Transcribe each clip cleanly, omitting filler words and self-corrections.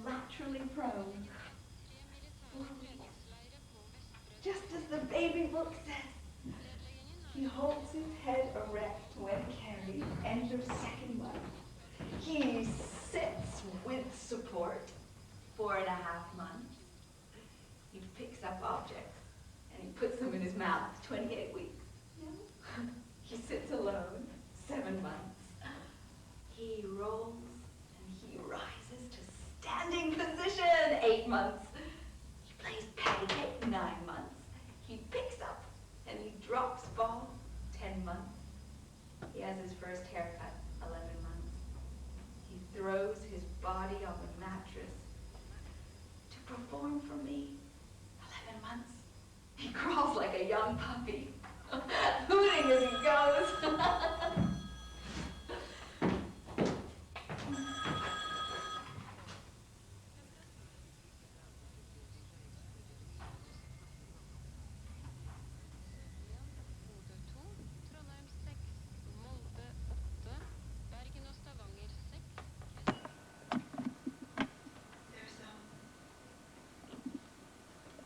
laterally prone, slowly, just as the baby book says. He holds his head erect when carried, enters second month. He sits with support, 4.5 months. He picks up objects and he puts them in his mouth, 28 weeks. He sits alone, 7 months. He rolls and he rises to standing position, 8 months. He plays patty cake, 9 months. He picks up and he drops ball, 10 months. He has his first haircut, 11 months. He throws his body on the mattress to perform for me, 11 months. He crawls like a young puppy, hooting as he goes.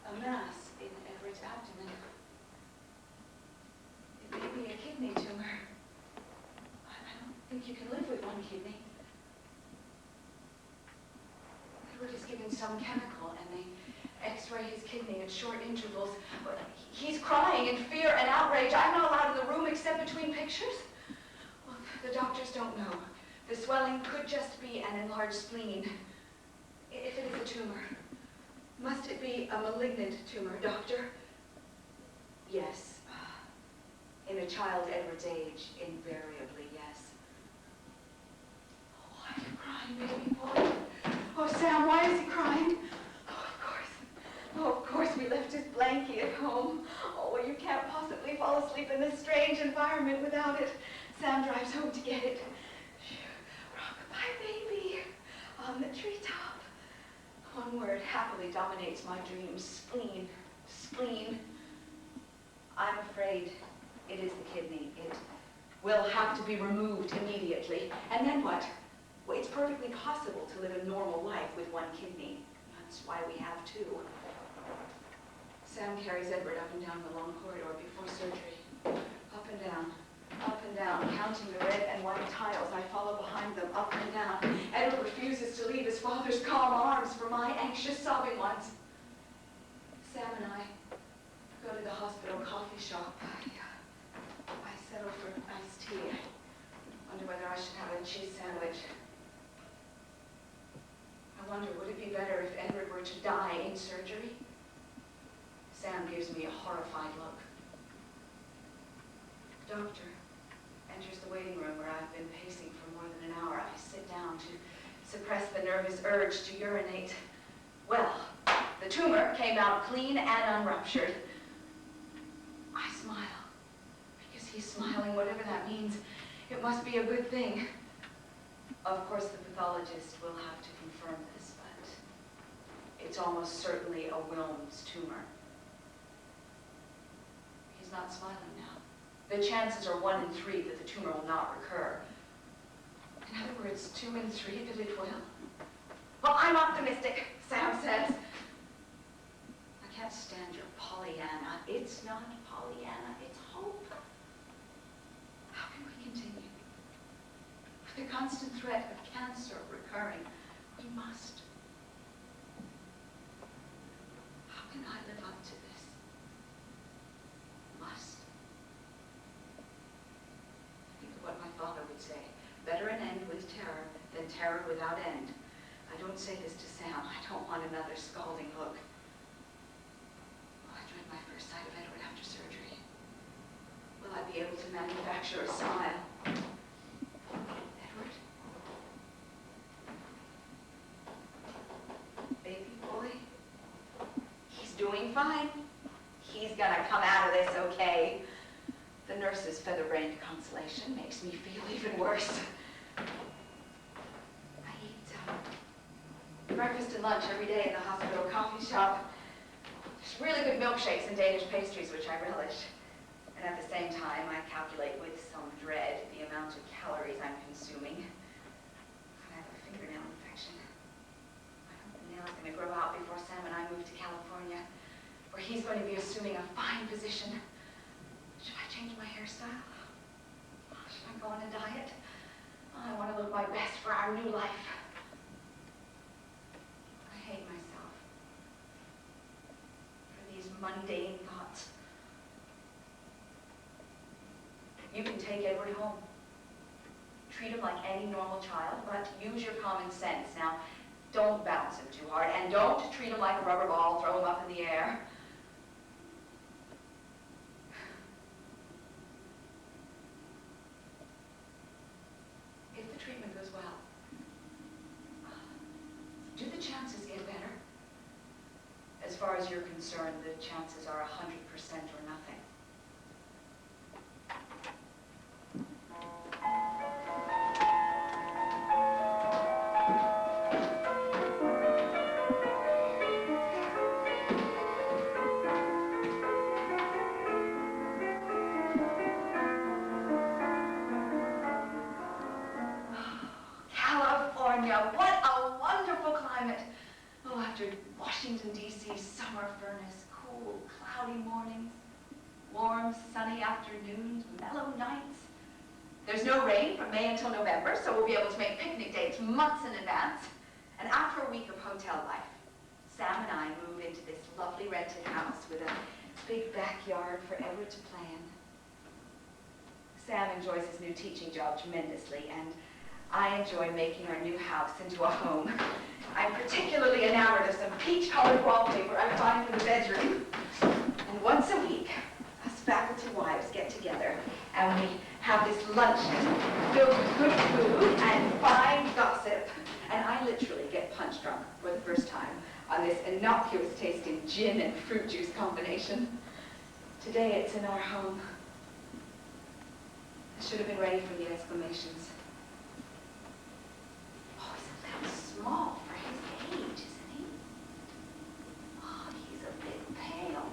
A mass in Everett's abdomen. It may be a kidney tumor. I don't think you can live with one kidney. Edward is given some chemical and they x-ray his kidney at short intervals. He's crying in fear and outrage. I'm not allowed in the room except between pictures. Well, the doctors don't know. The swelling could just be an enlarged spleen. If it is a tumor. Must it be a malignant tumor, doctor? Yes. In a child Edward's age, invariably, yes. Oh, why are you crying, baby boy? Oh, Sam, why is he crying? Oh, of course, we left his blankie at home. Oh, well, you can't possibly fall asleep in this strange environment without it. Sam drives home to get it. Rock-a-bye, baby, on the treetop. One word happily dominates my dreams. Spleen. Spleen. I'm afraid it is the kidney. It will have to be removed immediately. And then what? Well, it's perfectly possible to live a normal life with one kidney. That's why we have two. Sam carries Edward up and down the long corridor before surgery. Up and down, counting the red and white tiles. I follow behind them, up and down. Edward refuses to leave his father's calm arms for my anxious, sobbing ones. Sam and I go to the hospital coffee shop. I settle for iced tea. I wonder whether I should have a cheese sandwich. I wonder, would it be better if Edward were to die in surgery? Sam gives me a horrified look. Doctor enters the waiting room where I've been pacing for more than an hour. I sit down to suppress the nervous urge to urinate. Well, the tumor came out clean and unruptured. I smile, because he's smiling, whatever that means. It must be a good thing. Of course, the pathologist will have to confirm this, but it's almost certainly a Wilms tumor. He's not smiling now. The chances are 1 in 3 that the tumor will not recur. In other words, 2 in 3 that it will. Well, I'm optimistic, Sam says. I can't stand your Pollyanna. It's not Pollyanna, it's hope. How can we continue? With the constant threat of cancer recurring, we must. How can I live up to this? Must. Think of what my father would say. Better an end with terror than terror without end. I don't say this to Sam. I don't want another scalding look. Oh, I dread my first sight of Edward after surgery. Will I be able to manufacture a smile? Edward? Baby boy? He's doing fine. He's gonna come out of this okay. The nurse's feather-brained consolation makes me feel even worse. I eat breakfast and lunch every day in the hospital coffee shop. There's really good milkshakes and Danish pastries, which I relish. And at the same time, I calculate with some dread the amount of calories I'm consuming. I have a fingernail infection. I where he's going to be assuming a fine position. Should I change my hairstyle? Should I go on a diet? I want to look my best for our new life. I hate myself for these mundane thoughts. You can take Edward home. Treat him like any normal child, but use your common sense. Now, don't bounce him too hard, and don't treat him like a rubber ball, throw him up in the air. If the treatment goes well, do the chances get better? As far as you're concerned, the chances are 100% or nothing. California, what a wonderful climate. Oh, after Washington, D.C.'s summer furnace, cool, cloudy mornings, warm, sunny afternoons, mellow nights. There's no rain from May until November, so we'll be able to make picnic dates months in advance. And after a week of hotel life, Sam and I move into this lovely rented house with a big backyard for Edward to play in. Sam enjoys his new teaching job tremendously, and I enjoy making our new house into a home. I'm particularly enamored of some peach-colored wallpaper I find for the bedroom. And once a week, us faculty wives get together and we have this luncheon filled with good food and fine gossip. And I literally get punch drunk for the first time on this innocuous tasting gin and fruit juice combination. Today it's in our home. I should have been ready for the exclamations. Oh, he's a little small for his age, isn't he? Oh, he's a bit pale.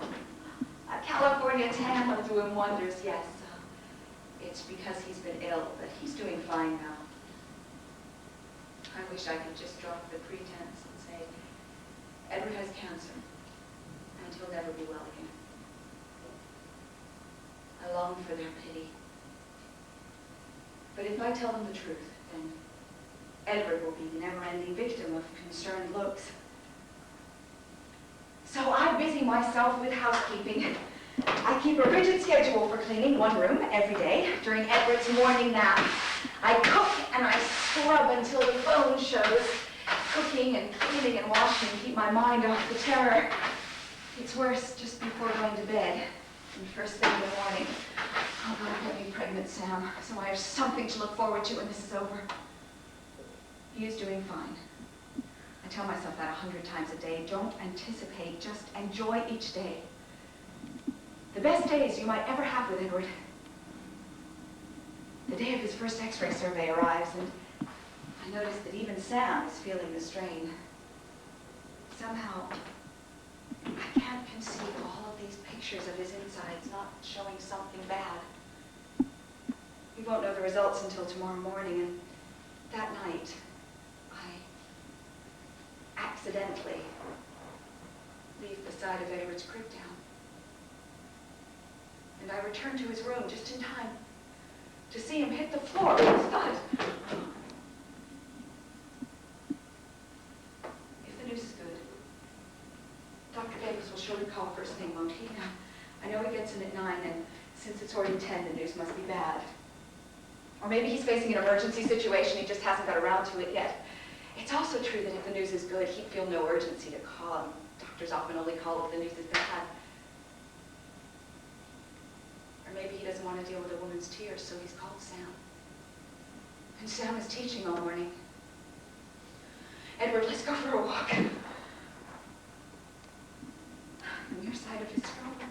A California tan will do him wonders, yes. It's because he's been ill, but he's doing fine now. I wish I could just drop the pretense and say, Edward has cancer, and he'll never be well again. I long for their pity. But if I tell them the truth, then Edward will be the never-ending victim of concerned looks. So I busy myself with housekeeping. I keep a rigid schedule for cleaning one room every day during Edward's morning nap. I cook and I scrub until the bone shows. Cooking and cleaning and washing keep my mind off the terror. It's worse just before going to bed and first thing in the morning. Oh, God, get me pregnant, Sam, so I have something to look forward to when this is over. He is doing fine. I tell myself that 100 times a day. Don't anticipate, just enjoy each day. The best days you might ever have with Edward. The day of his first X-ray survey arrives, and I notice that even Sam is feeling the strain. Somehow, I can't conceive all of these pictures of his insides not showing something bad. We won't know the results until tomorrow morning, and that night, I accidentally leave the side of Edward's crib down. And I return to his room just in time to see him hit the floor with his thud. If the news is good, Dr. Davis will surely call first thing, won't he? I know he gets in at 9, and since it's already 10, the news must be bad. Or maybe he's facing an emergency situation, he just hasn't got around to it yet. It's also true that if the news is good, he'd feel no urgency to call. Doctors often only call if the news is bad. Or maybe he doesn't want to deal with a woman's tears, so he's called Sam. And Sam is teaching all morning. Edward, let's go for a walk. On your side of his shoulder.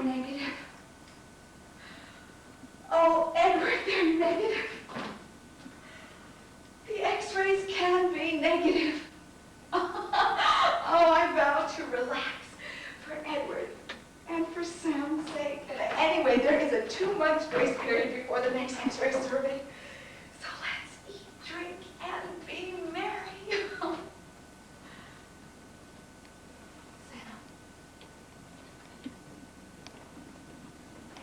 Negative. Oh, Edward, they're negative. to relax for Edward and for Sam's sake. Anyway, there is a 2-month grace period before the next X-ray survey. So let's eat, drink, and be merry. Sam.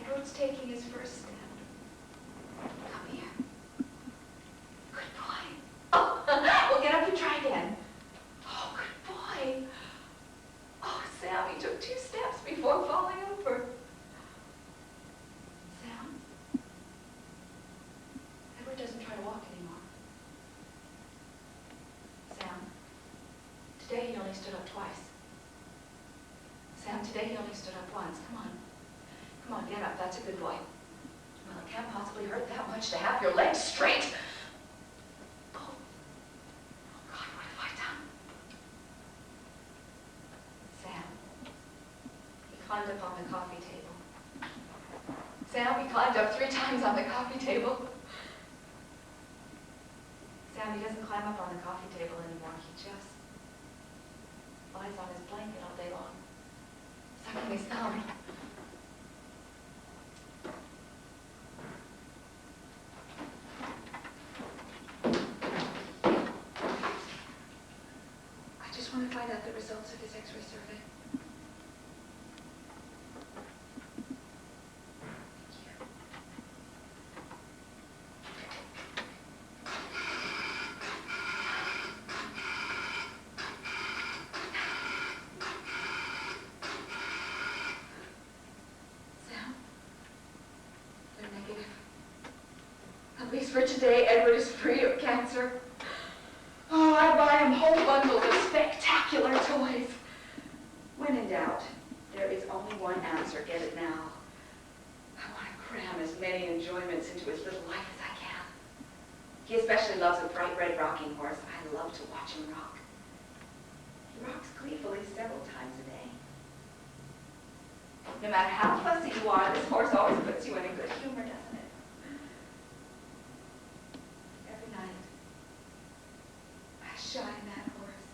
Edward's taking his first step. Come here. Good boy. Oh, well, get up and try again. Oh, good boy. Oh, Sam, he took 2 steps before falling over. Sam? Edward doesn't try to walk anymore. Sam, today he only stood up twice. Sam, today he only stood up once. Come on. Come on, get up. That's a good boy. Well, it can't possibly hurt that much to have your legs straight. Oh, God, what have I done? Sam, he climbed up on the coffee table. Sam, he climbed up 3 times on the coffee table. Sam, he doesn't climb up on the coffee table anymore. He just lies on his blanket all day long, sucking his thumb. I just want to find out the results of his X-ray survey. At least for today, Edward is free of cancer. Oh, I buy him whole bundles of spectacular toys. When in doubt, there is only one answer. Get it now. I want to cram as many enjoyments into his little life as I can. He especially loves a bright red rocking horse. I love to watch him rock. He rocks gleefully several times a day. No matter how fussy you are, this horse always puts you in a good humor, doesn't it? Every night, I shine that horse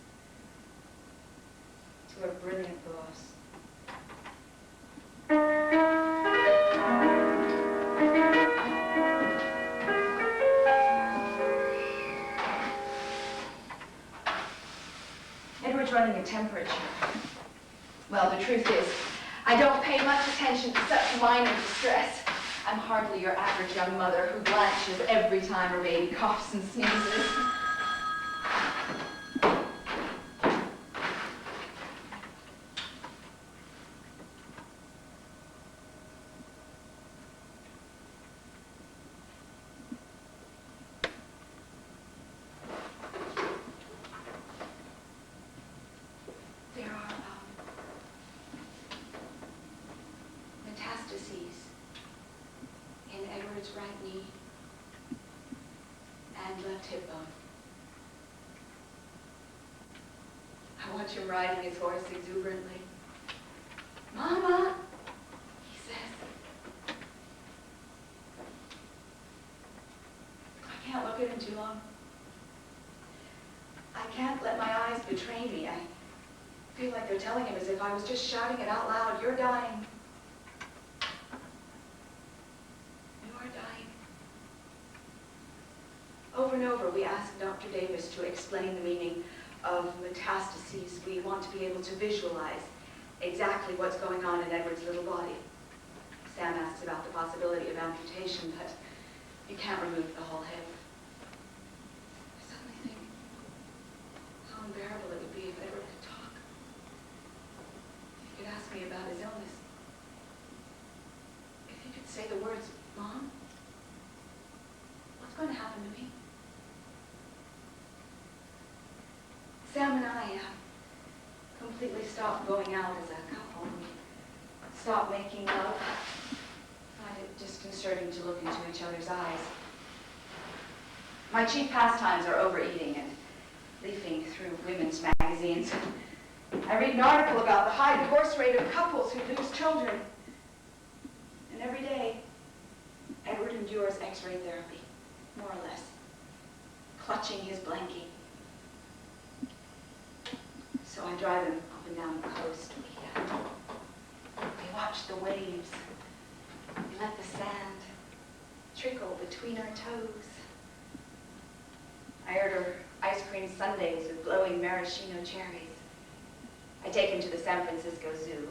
to a brilliant boss. Edward's running a temperature. Well, the truth is, I don't pay much attention to such minor distress. I'm hardly your average young mother who blanches every time her baby coughs and sneezes. There are metastases in Edward's right knee and left hip bone. I watch him riding his horse exuberantly. "Mama," he says. I can't look at him too long. I can't let my eyes betray me. I feel like they're telling him as if I was just shouting it out loud, "You're dying. You are dying." Over and over, we asked Dr. Davis to explain the meaning of metastases. We want to be able to visualize exactly what's going on in Edward's little body. Sam asked about the possibility of amputation, but you can't remove the whole hip. I suddenly think how unbearable it would be if Edward could talk. If he could ask me about his illness. If he could say the words, "Mom, what's going to happen to me?" Sam and I have completely stopped going out as a couple. We stopped making love. I find it disconcerting to look into each other's eyes. My chief pastimes are overeating and leafing through women's magazines. I read an article about the high divorce rate of couples who lose children. And every day, Edward endures X-ray therapy, more or less, clutching his blankie. So I drive him up and down the coast. We watch the waves. We let the sand trickle between our toes. I order ice cream sundaes with glowing maraschino cherries. I take him to the San Francisco Zoo.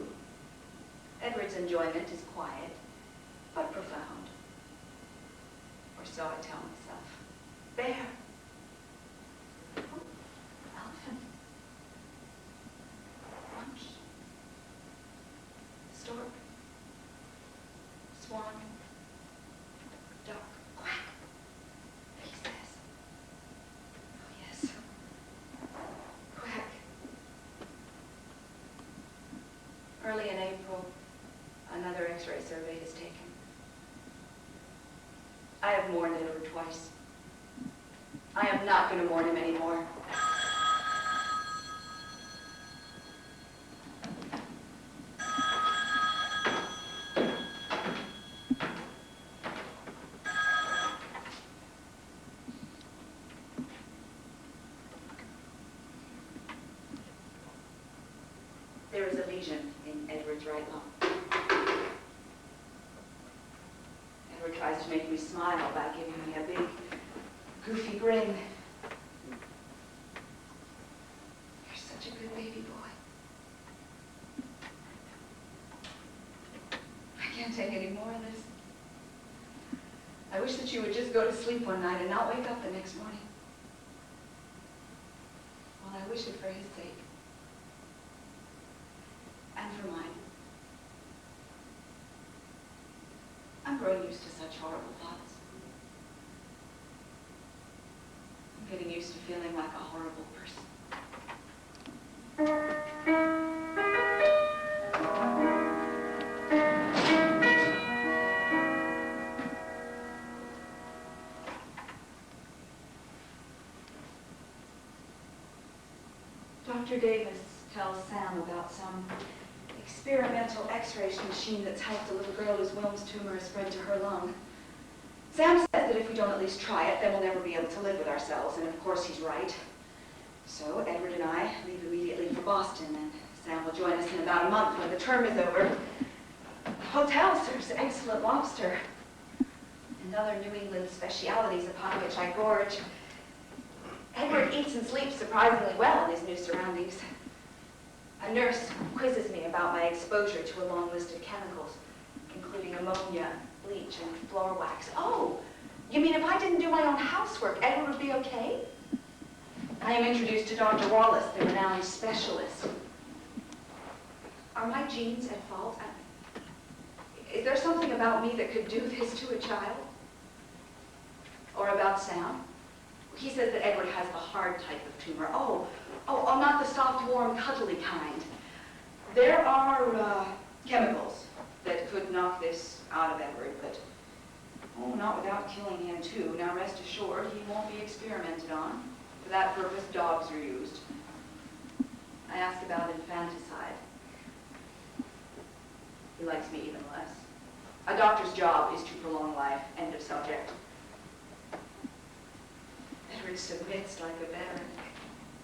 Edward's enjoyment is quiet, but profound. Or so I tell myself. Bear. Oh, elephant. Lunch. Stork. Swan. Duck. Quack. He says. Oh, yes. Quack. Early in April, another X-ray survey is taken. I have mourned Edward twice. I am not going to mourn him anymore. There is a lesion in Edward's right lung. Edward tries to make me smile by giving me a big, goofy grin. You're such a good baby boy. I can't take any more of this. I wish that you would just go to sleep one night and not wake up the next morning. Well, I wish it for his sake. And for mine. I'm growing used to such horrible thoughts. I'm getting used to feeling like a horrible person. Dr. Davis tells Sam about some experimental X-ray machine that's helped a little girl whose Wilms tumor has spread to her lung. Sam says that if we don't at least try it, then we'll never be able to live with ourselves, and of course he's right. So Edward and I leave immediately for Boston, and Sam will join us in about a month when the term is over. The hotel serves excellent lobster and other New England specialities upon which I gorge. Edward eats and sleeps surprisingly well in his new surroundings. A nurse quizzes me about my exposure to a long list of chemicals, including ammonia, bleach, and floor wax. Oh, you mean if I didn't do my own housework, Edward would be okay? I am introduced to Dr. Wallace, the renowned specialist. Are my genes at fault? Is there something about me that could do this to a child? Or about Sam? He says that Edward has the hard type of tumor. Oh, not the soft, warm, cuddly kind. There are chemicals that could knock this out of Edward, but not without killing him too. Now rest assured, he won't be experimented on. For that purpose, dogs are used. I asked about infanticide. He likes me even less. A doctor's job is to prolong life. End of subject. Edward submits like a veteran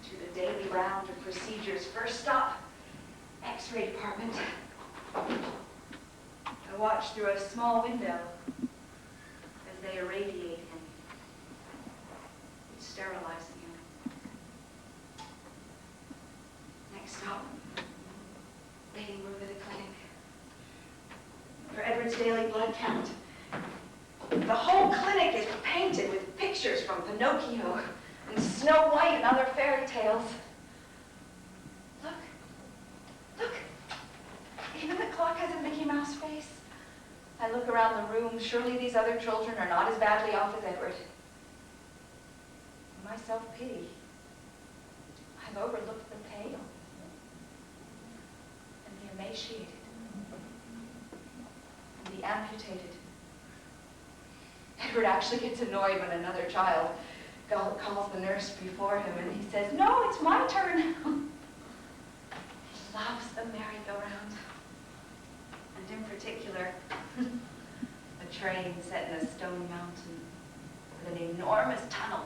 to the daily round of procedures. First stop, X-ray department. I watch through a small window as they irradiate him, sterilizing him. Next stop, waiting room at the clinic for Edward's daily blood count. The whole clinic is painted with pictures from Pinocchio and Snow White and other fairy tales. Look, even the clock has a Mickey Mouse face. I look around the room. Surely these other children are not as badly off as Edward. My self-pity. I've overlooked the pale and the emaciated and the amputated. Edward actually gets annoyed when another child calls the nurse before him and he says, "No, it's my turn." He loves a merry-go-round. And in particular, a train set in a stone mountain with an enormous tunnel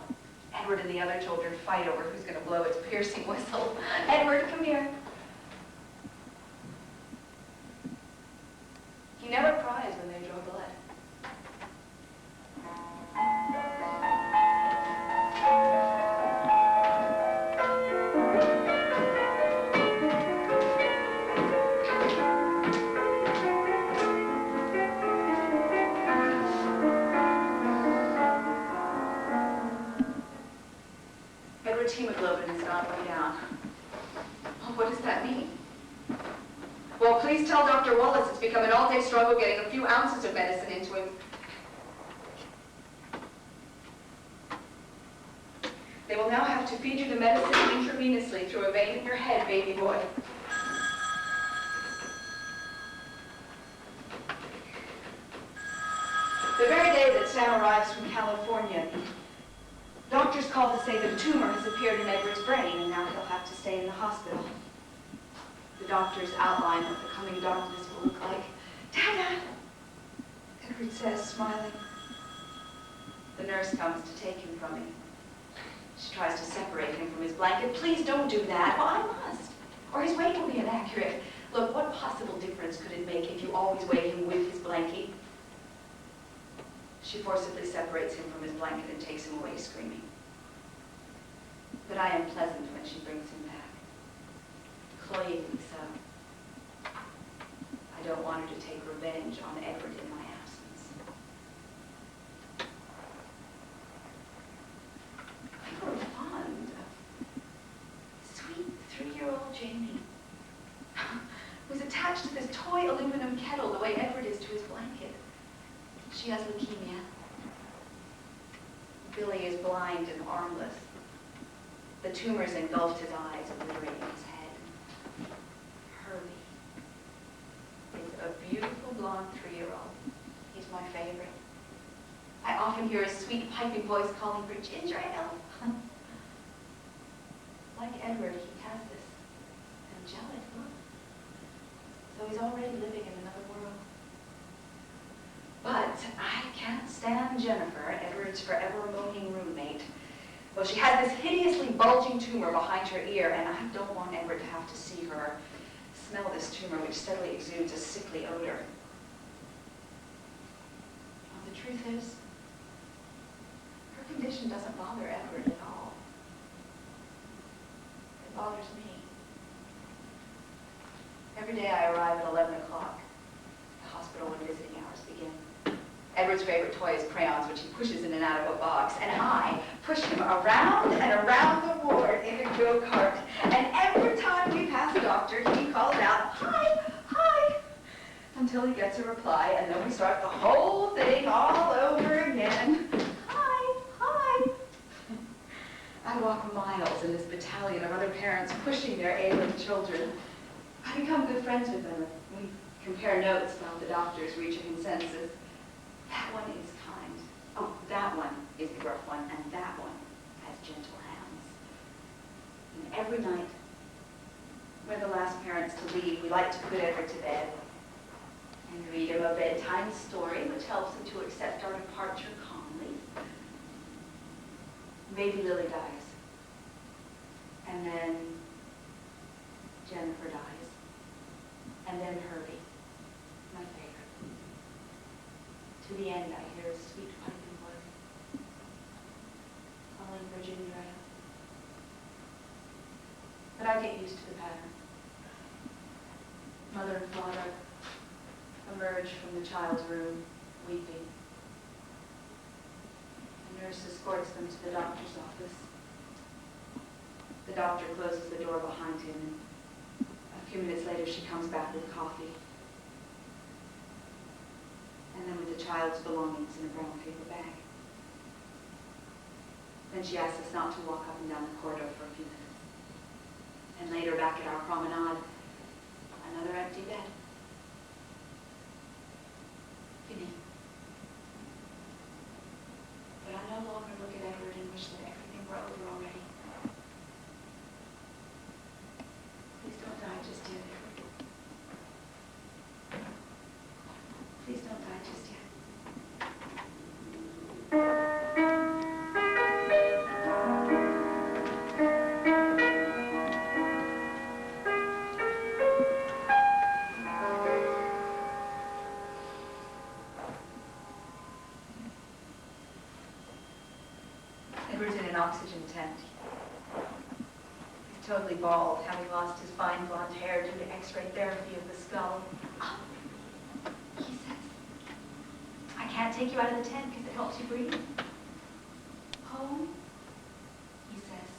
Edward and the other children fight over who's going to blow its piercing whistle. Edward, come here. He never cries when they draw blood. Edward's hemoglobin has gone way down. Well, what does that mean? Well, please tell Dr. Wallace it's become an all-day struggle getting a few ounces of medicine into him. They will now have to feed you the medicine intravenously through a vein in your head, baby boy. The very day that Sam arrives from California, doctors called to say that a tumor has appeared in Edward's brain, and now he'll have to stay in the hospital. The doctors outline what the coming darkness will look like. Dada! Edward says, smiling. The nurse comes to take him from me. She tries to separate him from his blanket. Please don't do that. Well, I must, or his weight will be inaccurate. Look, what possible difference could it make if you always weigh him with his blankie? She forcibly separates him from his blanket and takes him away screaming. But I am pleasant when she brings him back, cloyingly so. I don't want her to take revenge on Edward in my absence. I grew fond of sweet 3-year-old Jamie, who's attached to this toy aluminum kettle the way Edward is to his blanket. She has leukemia. Billy is blind and armless. The tumors engulfed his eyes, obliterating his head. Herbie is a beautiful blonde 3-year-old. He's my favorite. I often hear his sweet piping voice calling for ginger ale. Like Edward, he has this angelic look. So he's already living in another world. But I can't stand Jennifer, Edward's forever moaning roommate. Well, she has this hideously bulging tumor behind her ear, and I don't want Edward to have to see her smell this tumor, which steadily exudes a sickly odor. Well, the truth is, her condition doesn't bother Edward at all. It bothers me. Every day I arrive at 11 o'clock. The hospital when visiting hours begin. Edward's favorite toy is crayons, which he pushes in and out of a box, and I push him around and around the ward in a go-kart. And every time we pass a doctor, he calls out, "Hi, hi," until he gets a reply, and then we start the whole thing all over again. Hi, hi. I walk miles in this battalion of other parents pushing their ailing children. I become good friends with them. We compare notes while the doctors reach a consensus. That one is kind. Oh, that one is the rough one, and that one has gentle hands. And every night, we're the last parents to leave. We like to put Edward to bed and read him a bedtime story, which helps him to accept our departure calmly. Baby Lily dies. And then Jennifer dies. And then Herbie, my favorite. To the end, I hear a sweet piping voice calling for ginger ale. But I get used to the pattern. Mother and father emerge from the child's room, weeping. The nurse escorts them to the doctor's office. The doctor closes the door behind him, and a few minutes later she comes back with coffee. And then with the child's belongings in a brown paper bag. Then she asks us not to walk up and down the corridor for a few minutes. And later, back at our promenade, another empty bed. Fini. But I no longer look at Edward and wish that everything were over already. Please don't die just yet, Edward. Please don't die just yet. oxygen tent. He's totally bald, having lost his fine blonde hair due to X-ray therapy of the skull. Oh, he says, I can't take you out of the tent because it helps you breathe. Home, he says,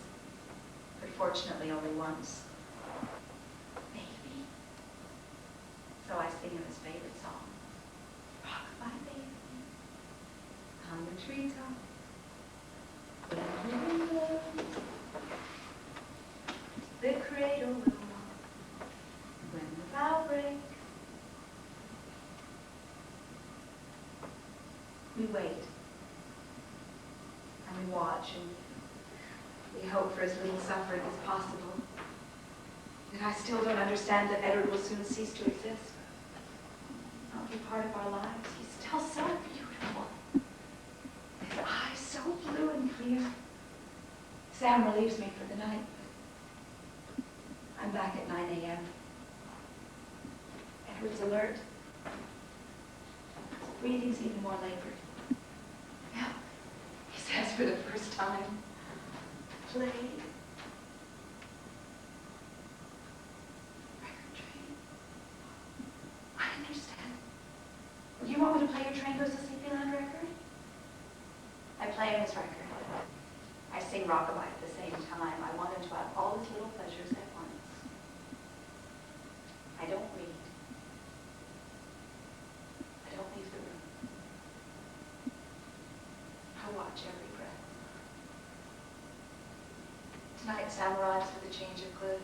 but fortunately only once. Baby. So I sing him his favorite song. Rock my baby on the treetop. When we love, the cradle will rock. When the bough breaks, we wait. And we watch and we hope for as little suffering as possible. And I still don't understand that Edward will soon cease to exist. Not be part of our lives. He's still so beautiful. His eyes so blue and clear. Sam relieves me for the night. I'm back at 9 a.m. Edward's alert. His breathing's even more labored. Yeah, he says for the first time, play. Record train. I understand. You want me to play your Train Goes to Sleepyland record? I play him his record. I sing rockabye at the same time. I want him to have all his little pleasures at once. I don't read. I don't leave the room. I watch every breath. Tonight, Sam arrives with a change of clothes.